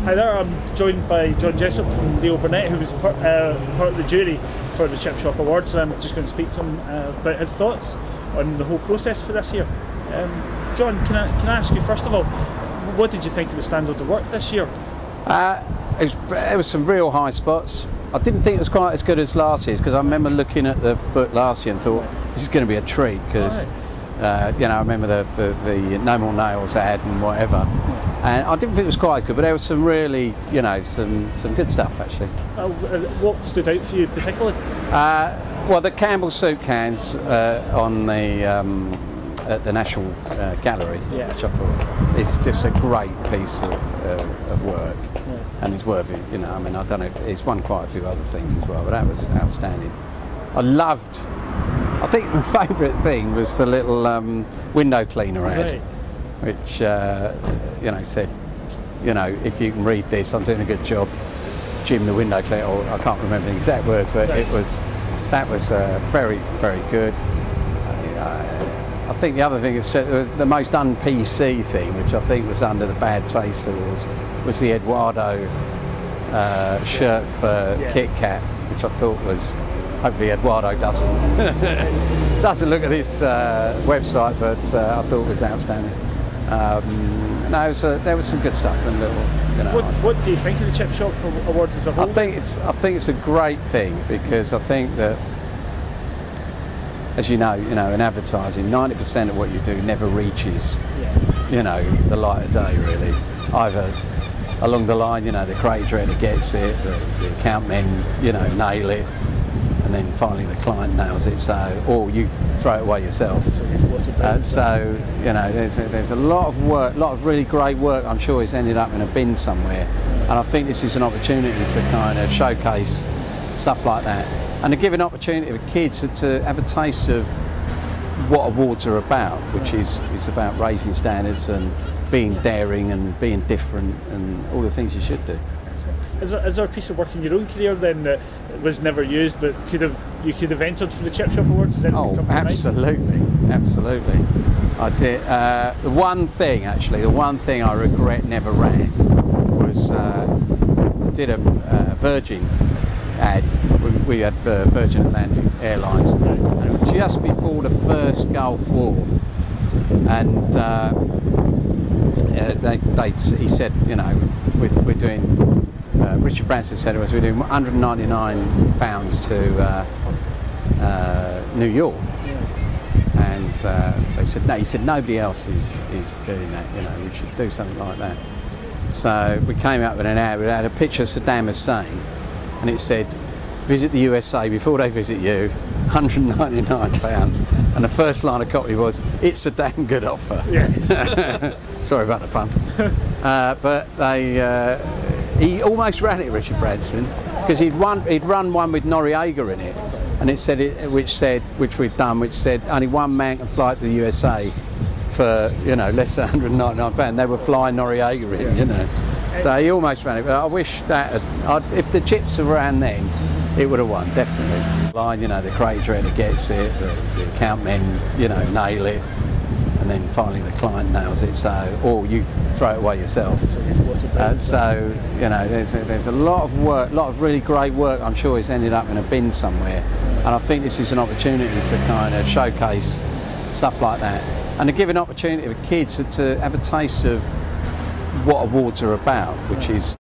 Hi there, I'm joined by Jessup from Leo Burnett, who was part of the jury for the Chip Shop Awards, and I'm just going to speak to him about his thoughts on the whole process for this year. John, can I ask you first of all, what did you think of the standard of work this year? It was some real high spots. I didn't think it was quite as good as last year's, because I remember looking at the book last year and thought this is going to be a treat, because you know, I remember the No More Nails ad and whatever. And I didn't think it was quite good, but there was some really, you know, some good stuff actually. What stood out for you particularly? Well, the Campbell soup cans on the at the National Gallery, which I thought is just a great piece of work, and it's worth it. You know, I mean, I don't know if it's won quite a few other things as well, but that was outstanding. I think my favourite thing was the little window cleaner ad. Which you know, said, you know, if you can read this, I'm doing a good job, Jim the window cleaner. Or I can't remember the exact words, but that was very, very good. I think the other thing is the most un-PC thing, which I think was under the Bad Taste Awards, was the Eduardo shirt for Kit Kat, which I thought was. Hopefully Eduardo doesn't look at this website, but I thought it was outstanding. No, there was some good stuff. And you know, what do you think of the Chip Shop Awards as a whole? I think it's a great thing, because I think that, as you know, in advertising, 90% of what you do never reaches, you know, the light of day really. Either along the line, you know, the creative director gets it, the account men, you know, nail it, and then finally the client nails it, or you throw it away yourself. So you know, there's a lot of work, a lot of really great work. I'm sure it's ended up in a bin somewhere, and I think this is an opportunity to kind of showcase stuff like that, and to give an opportunity for kids to have a taste of what awards are about, which is about raising standards and being daring and being different and all the things you should do. Is there a piece of work in your own career then that was never used, but you could have entered for the Chip Shop Awards? Oh, absolutely, absolutely. I did. The one thing I regret never ran was I did a Virgin ad. We had Virgin Atlantic Airlines, and it was just before the first Gulf War, and he said, you know, we're doing. Richard Branson said it was, we're doing £199 to New York, and they said no. He said nobody else is doing that. You know, we should do something like that. So we came up with an ad. We had a picture of Saddam Hussein, and it said, "Visit the USA before they visit you, £199." And the first line of copy was, "It's a damn good offer." Yes. Sorry about the pun. But they. He almost ran it, Richard Branson, because he'd run one with Noriega in it, and it said which we'd done, which said only one man can fly to the USA for, you know, less than £199. They were flying Noriega in, you know. So he almost ran it. But I wish that if the Chips had ran then, it would have won, definitely. Line, you know, the creative director gets it, the account men, you know, nail it, and then finally the client nails it, or you throw it away yourself. So you know, there's a lot of work, a lot of really great work. I'm sure it's ended up in a bin somewhere, and I think this is an opportunity to kind of showcase stuff like that, and to give an opportunity for kids to have a taste of what awards are about, which is